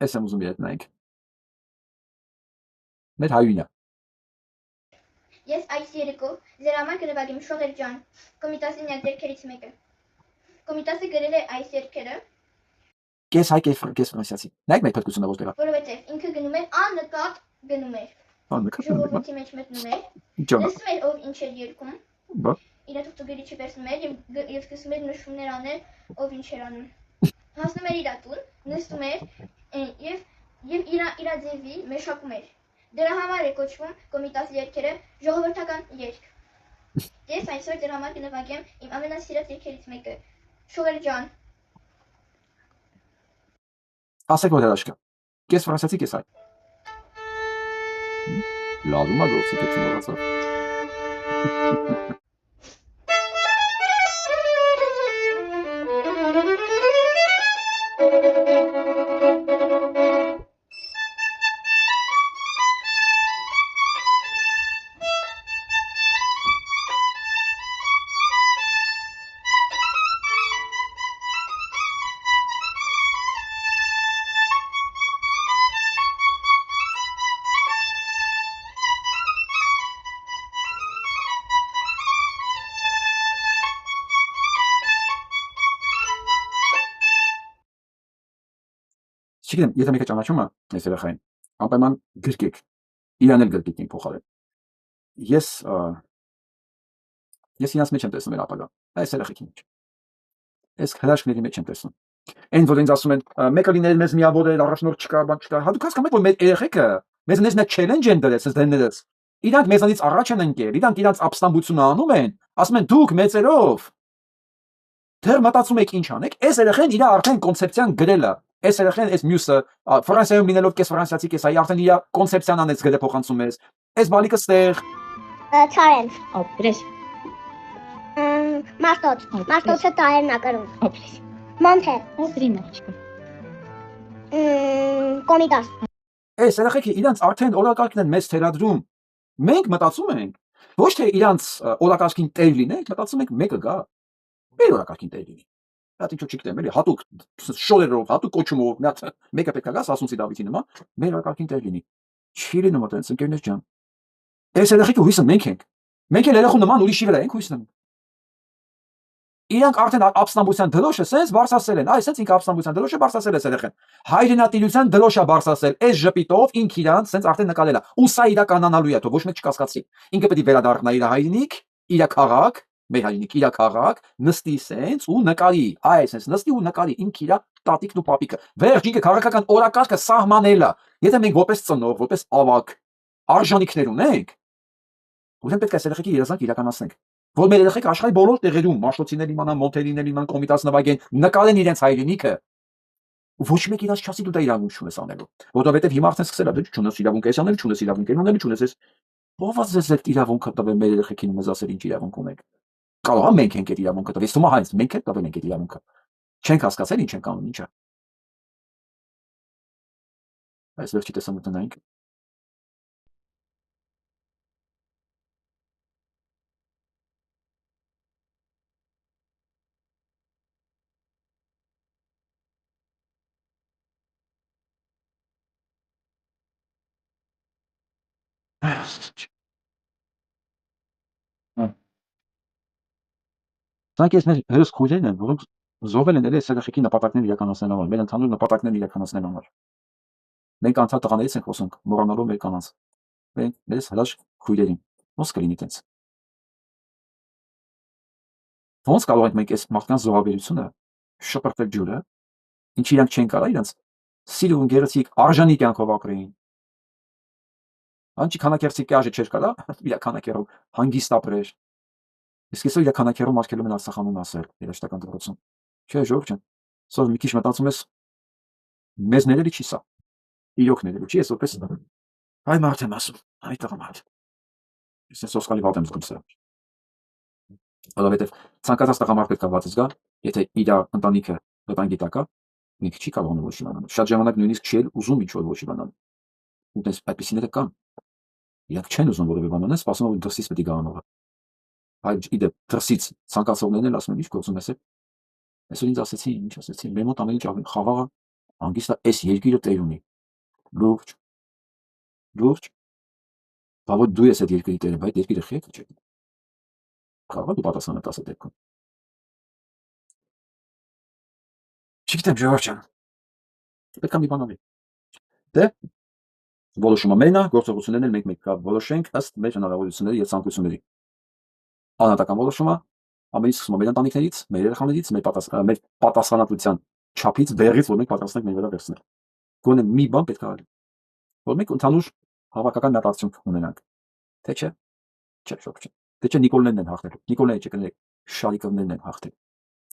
Ես եմ ուզում երբ նայենք։ Մեր հայույնը։ Ես այս երեկո ձեր համար կնվագեմ Շողեր ջան, Կոմիտասի միակ երգերից մեկը։ Կոմիտասը գրել է այս երգերը, Կես հայ, կես ֆրանսիացի։ Նայեք մեր փոքրությունը որտեղ է։ որովհետև ինքը գնում էր աննկատ գնում էր։ Աննկատ գնում էր։ Ժողովրդի մեջ մտնում էր, Ջան։ լսում էր ով ինչ էր երգում, Բա։ իր թուղթուգիրիչը վերցնում էր եւ սկսում էր նշումներ անել, ով ինչ էր անում։ Հասնում էր իր տուն, նստում էր եւ իր ձևի մեշակում էր։ Դրա համար է կոչվում Կոմիտասի երգերը ժողովրդական երգ։ Ես այսօր ձեր համար կնվագեմ իմ ամենասիրած երգերից մեկը՝ Շողեր ջան։ Ասեք որ հրաշքը։ Կես ֆրանսիացի, կես հայ։ Լազում է գործի թե չմոռացավ։ Չգիտեմ, եթե մեկը ճանաչում է այս երեխային, անպայման գրկեք, իրան էլ գրկեք իմ փոխարեն։ Ես իրանց մեջ եմ տեսնում մեր ապագան, այս երեխեքի մեջ։ Այս հրաշքների մեջ եմ տեսնում։ Այն որ ինձ ասում են, մեկը լինել մեզ միավորել, առաջնորդ չկա, բան չկա։ Հա դուք հասկանում եք, որ մեր երեխեքը մեզնից մի չելենջ են դրել, այս դերներս։ Իրանք մեզանից առաջ են ընկել, իրանք իրանց ապստամբությունը անում են, ասում են դուք մեծերով դեռ մտածում եք ինչ անեք, այս երեխեն իր արդեն կոնցեպցիան գրել է։ Այս երեխեն այս մյուսը Ֆրանսիայում լինելով կես ֆրանսիացի, կես հայ արդեն իր կոնցեպցիան անեց գրել փոխանցում ես։ Այս բալիկը ստեղ Չարեն։ Օպրես։ Մարտոցը տարերն ա կրում։ Օպրես։ Մոնթեր։ Օպրիմաչկա։ Կոմիտաս։ այս երեխեքը իրանց արդեն օրակարգն են մեզ թերադրում։ Մենք մտածում ենք, ոչ թե իրանց օրակարգին տեր լինենք, մտածում ենք մեկը գա։ Մեր օրակարգին տեր լինի։ Դա ինչ որ չգիտեմ, էլի հատուկ շորերով, հատուկ կոչումով, մեկը պետք է գա Սասունցի Դավիթի նման, մեր օրակարգին տեր լինի։ Չի լինում այդպես, ընկերներ ջան։ Այս երեխեքը հույսը մենք ենք։ Մենք էլ երեխու նման ուրիշի վրա ենք հույս դնում։ Իրանք արդեն ապստամբության դրոշը սենց բարձրացել են, այ սենց ինքը ապստամբության դրոշը բարձրացել է երեխեն։ Հայրենատիրության դրոշը բարձրացել, այս ժպիտով ինք իրան սենց արդեն նկարել է։ Ու սա իր կանանալու է, թող ոչ մեկ չկասկածի։ Ինքը պետք է վերադառնա իր հայրենիք, իր քաղաք, մեր հայրենիք, իր քաղաք, նստի սենց ու նկարի, այ սենց նստի ու նկարի ինք իր տատիկն ու պապիկը։ Վերջ ինքը քաղաքական օրակարգը սահմանել է։ Եթե մենք որպես ծնող, որպես ավակ արժանինքներ ունենք, ուրեմն պետք է այս երեխեքի երազանք իրականացնենք։ Որ մեր երեխեք աշխարհի բոլոր տեղերում մաշտոցիներ իմանան, մոնթերիներ իմանան, կոմիտաս նվագեն, նկարեն իրենց հայրենիքը։ Ոչ մեկ իրաց չասի դու դա իրավունք չունես անելու։ Որովհետև հիմա արդեն սկսել է դու չունես իրավունք այս անել, չունես իրավունք այն անել, չունես այս։ Ո՞վ է ձեզ այդ իրավունքը տվել մեր երեխեքին մեզ ասել ինչ իրավունք ունենք։ Կարող է մենք ենք այդ իրավունքը տվել, ըստ ումա հենց մենք էլ տվել ենք այդ իրավունքը։ Չենք հասկացել ինչ ենք անում, ինչա։ Այս վերջի տեսամուտը նայենք։ Սրանք ես մեր հերոս քույրերն են, որոնք զոհվել են այս երեխեքի նպատակները իրականացնելու համար, մեր ընդհանուր նպատակներն իրականացնելու համար։ Մենք անցած տղաներից ենք խոսում, մոռանալով մեր կանանց։ Մենք մեզ հրաշք քույրերին, ոնց կլինի տենց։ Ոնց կարող ենք մենք այս մարդկանց զոհաբերությունը շպրտել ջուրը, ինչ իրանք չեն կարող իրանք սիրուն գեղեցիկ արժանի կյանքով ապրեին։ Անչի քանակերցի կաժը չէր կարա, իր քանակերով հանգիստ ապրեր։ Իսկ այսօր իր քանակերով մարգելում են Արցախանուն ասել երաշտական դպրոցում։ Չէ, ժողովուրդ ջան, սա մի քիչ մտածում ես մեզ ներելի չի սա։ Իրոք ներելու չի, ես որպես այ մարդ եմ ասում, այ տղա մարդ։ Ես սոսկալի վատ եմ զգում սրա։ Որովհետև ցանկացած տղամարդ պետք է վատ զգա, եթե իր ընտանիքը վտանգի տակ է, ինքը չի կարող ոչ իմանալ։ Շատ ժամանակ նույնիսկ չի ուզում ինչ-որ ոչ իմանալ։ Ու դες այդպիսիները կան։ Իրանք չեն ուզում որևէ բան անեն, սպասում են որ դրսից պետք է գանողը։ Այ իդե դրսից ցանկացողներն էլ ասում են ինչ գործում ես։ Այսօր ինձ ասեցի, ինչ ասեցի, մեր մոտ ամեն ինչ խաղաղ է, Հանգիստը այս երկիրը տեր ունի։ Լուրջ։ Լուրջ։ Բա որ դու ես այդ երկրի տերը, բայց երկիրը խելքը չէ։ Կարող է դու պատասխանը տաս այդ դեպքում։ Չգիտեմ, Ժողովուրդ ջան։ Պետք է մի բան անել։ Դե որոշումը մենա, գործողություններն էլ մենք որոշենք ըստ մեր հնարավորությունների եւ ցանկությունների։ Անհատական որոշումը ամենից սկսում է մեր ընտանիքներից, մեր երեխաներից, մեր պատասխանատվության չափից, բեռից, որ մենք պատրաստենք մեր վրա վերցնել։ Գոնե մի բան պետք է անել, որ մենք ընդհանուր հավաքական մտածում ունենանք։ Թե չէ, չէ, Ժողովուրդ ջան։ Թե չէ Նիկոլներն են հաղթել։ Նիկոլները չկներեք, Շարիկովներն են հաղթել։